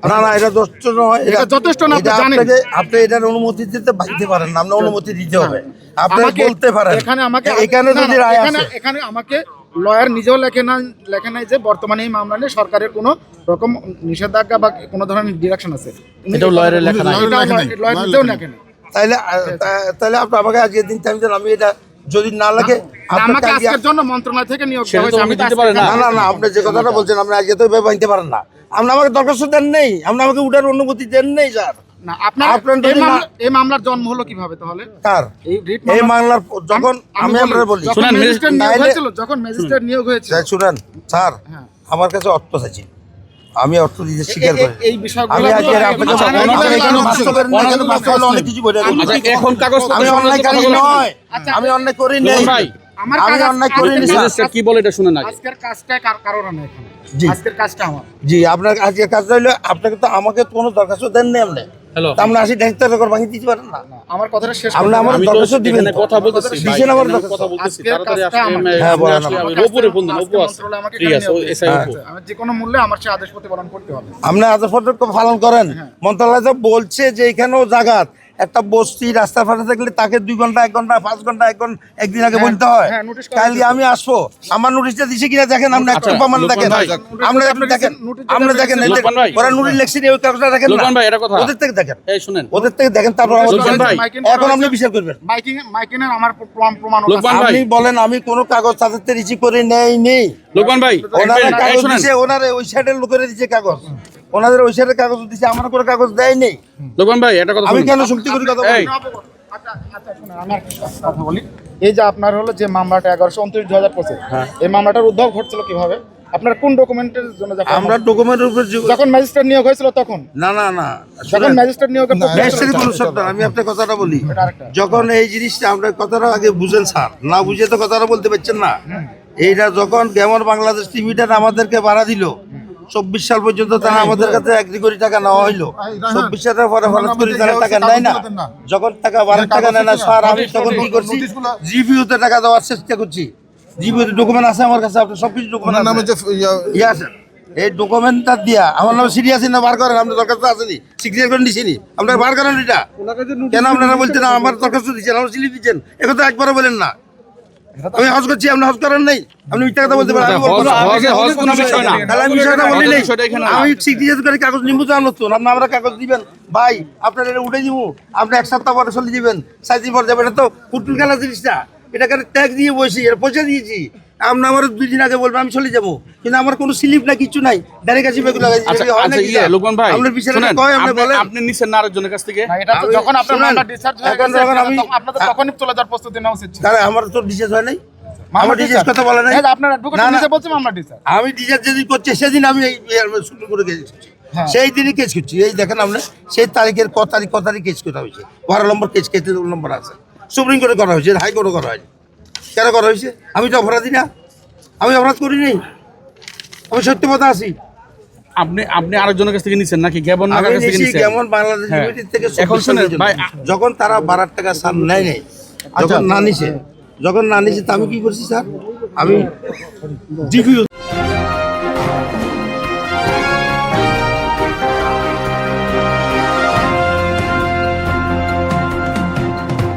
না না, এটা যথেষ্ট নয়, এটা যথেষ্ট না, আপনি জানেন। আপনি এটার অনুমতি দিতে বাধ্য পারেন না, আপনার অনুমতি দিতে হবে, আপনি বলতে পারেন। এখানে যদি রায় আছে, এখানে আমাকে লয়ার নিজেও লেখে নাই যে বর্তমানে এই মামলা নিয়ে সরকারের কোনো রকম নিষেধাজ্ঞা বা কোনো ধরনের ডিরেকশন আছে, এটাও লয়ারের লেখা নাই, লয়ার নিজেও লেখে নাই। তাহলে আপনি আমাকে আজকের দিন টাইম দেন, আমি এটা যদি না লাগে আমাকে আজকের জন্য মন্ত্রণালয় থেকে নিয়োগ দেওয়া হয়েছে, আমি দিতে পারি না। না না না, আপনি যে কথাটা বলছেন আপনি আজকে তো এভাবে বানতে পারেন না, আপনি আমাকে দরখাস্ত দেন নেই, আপনি আমাকে উঠার অনুমতি দেন নেই স্যার। না, আপনার এই মামলার জন্ম হলো কিভাবে তাহলে? কার এই মামলার? যখন আমি আপনাকে বলি, যখন ম্যাজিস্ট্রেট নিয়োগ হয়েছে, শুনেন স্যার, আমার কাছে অর্থ চাইছি, আমি অর্থ দিতে স্বীকার করি। এই বিষয়গুলো আমি আজকে আপনাকে অনেক কিছু বলে এখন কাগজ আমি অন্যায় করি নয়, আমি অন্যায় করি নেই, আমার আমি অন্যায় করি নি স্যার। ম্যাজিস্ট্রেট কি বলে এটা শুনেন আগে। আজকের কাজটা কারণ না, এখানে জি। আজকের কাজটা আমার। জি, আপনার আজকে কাজটা হইলো, আপনাকে তো আমাকে কোনো দরখাস্ত দেন নেই, আপনি হ্যালো, আমরা 80 টাকা করে ভাঙি দিতে পারেন না, আমার কথাটা শেষ আপনি আমার আমি তো দরখাস্ত দিবেন, এখানে কথা বলতেছি, দিছেন আমার দরখাস্ত। কথা বলতেছি, আজকের তাড়াতাড়ি কাজটা আসলে আমার। হ্যাঁ, বলেন আমি উপরে ফোন দেন, উপরে আছে, আমাকে ঠিক আছে, এসআই উপর। আমি যে কোনো মূল্যে আমার সেই আদেশ প্রতিপালন করতে হবে। আপনি আদর্শ পালন করেন। মন্ত্রণালয় তো বলছে যে এখানেও জায়গাত একটা বস্তি রাস্তা ফাটা থাকলে তাকে 2 ঘন্টা 1 ঘন্টা 5 ঘন্টা একদিন আগে বলতে হয়। হ্যাঁ, নোটিশ করা কালকে আমি আসবো, আমার নোটিশটা দিছে কিনা দেখেন, আপনি একটু প্রমাণ দেখেন, আপনি দেখেন, আপনি দেখেন, লোকমান ভাই। ওরা নোটিশ লেখছেন, ওই কাগজটা দেখেন না, লোকমান ভাই, এটা কথা। ওদের থেকে দেখেন, এই শুনেন, ওদের থেকে দেখেন, তারপর আমাদের লোকমান ভাই, এখন আপনি বিচার করবেন। মাইকিনের আমার প্রমাণ লোকমান ভাই, আপনি বলেন আমি কোনো কাগজ তাদের রিসিভ করে নেই। লোকমান ভাই, ওনারা এই কাগজ শুনেন, দিছে, ওনারে ওই সাইডের লোকেরা দিছে কাগজ, ওনাদের ওই সাইডের কাগজ দিছে, আমার কোনো কাগজ দেয় নেই। লোকমান ভাই, এটা কথা আমি শুনুন। কেন শক্তি করি কথা বলি? এই, আচ্ছা শুনুন, আমি একটা কথা বলি। এই যে আপনার হলো যে মামলাটা 1129/2025, এই মামলাটার উদ্ভব ঘটছিল কিভাবে? আপনার কোন ডকুমেন্টের জন্য? আমরা ডকুমেন্টের উপর যখন ম্যাজিস্ট্রেট নিয়োগ হয়েছিল তখন? না না না, যখন ম্যাজিস্ট্রেট নিয়োগের ম্যাজিস্ট্রেট কোনো শব্দ না, আমি আপনার কথাটা বলি, যখন এই জিনিসটা আমরা কথাটা আগে বুঝেন স্যার, না বুঝে তো কথাটা বলতে পারছেন না। এইটা যখন গ্যামর বাংলাদেশ টিভিটা আমাদেরকে ভাড়া দিল, 24 সাল পর্যন্ত তারা আমাদের কাছে 1 কোটি টাকা নেওয়া হইলো, 24 সালের পরে হঠাৎ করে তারা টাকা নেয় না, যখন টাকা 12 টাকা নেয় না স্যার, আমি তখন কি করছি, জিপিউতে টাকা দেওয়ার চেষ্টা করছি, জিপিউতে ডকুমেন্ট আছে আমার কাছে, আপনার সবকিছু ডকুমেন্ট আছে, এই ডকুমেন্টটা দিয়া আমার নামে সিরিয়াস না বার করেন, আপনার দরখাস্ত আসেনি, সিগনেচার করে দিছেনি, আপনার বার করেন এটা কেন? আপনারা বলছেন না আমার দরখাস্ত দিচ্ছেন, আমার সিলি দিচ্ছেন, একথা একবারও বলেন না। আমি হজ করছি, আপনি হজ করেন নাই, আপনি মিথ্যা কথা বলতে পারেন, হজ কোনো বিষয় না, তাহলে আমি বিষয়টা বলি নাই, বিষয়টা এখানে না। আমি সিগনেচার করে কাগজ নিবো তো নতুন, আপনি আমরা কাগজ দিবেন ভাই, আপনার এটা উঠে দিব, আপনি 1 সপ্তাহ পরে চলে দিবেন, 7 দিন পরে যাবেন, এটা তো ফুটবল খেলা জিনিসটা, এটাকে ট্যাগ দিয়ে বসি, এর পয়সা দিয়েছি, আপনি আমার 2 দিন আগে বলবেন আমি চলে যাবো, কিন্তু আমার কোনো স্লিপ না, কিছু নাই, ডাইরেক্ট আসি বেগুলা গাছি। আচ্ছা আচ্ছা, লোকমান ভাই, আপনার বিচারে শুনেন, কয় আপনি বলেন, আপনি নিছেন না আরেকজনের কাছ থেকে? না, এটা তো যখন আপনার মামলা ডিসচার্জ হয়ে গেছে, আমি আপনাদের তখনই চলে যাওয়ার প্রস্তুতি নেওয়া উচিত ছিল। তাহলে আমার তো ডিসচার্জ হয় নাই, আমার ডিসচার্জ কথা বলে নাই, আপনার অ্যাডভোকেট নিজে বলছে মামলা ডিসচার্জ। আমি ডিসচার্জ যেদিন করছি সেদিন আমি শুরু করে গেছি, সেই দিনই কেস করছি, এই দেখেন আপনি সেই তারিখের ক তারিখ কেস করা হয়েছে, 12 নম্বর কেস, 13 নম্বর আছে, সুপ্রিম কোর্টে করা হয়েছে, হাইকোর্টে করা হয়নি, কেন করা হয়েছে? আমি তো অপরাধী না, আমি অপরাধ করি নাই, আমি সত্য কথা আছি। আপনি আরেকজনের কাছ থেকে নিছেন নাকি গ্যাবন আমি নাগার কাছ থেকে নিয়েছি নিছেন? কেমন বাংলাদেশ হ্যাঁ। লিমিটেড থেকে এখন শুনেন ভাই, যখন তারা 12 টাকা সার নেয় নাই, যখন না নিছে তা আমি কি করছি স্যার, আমি জিপিউ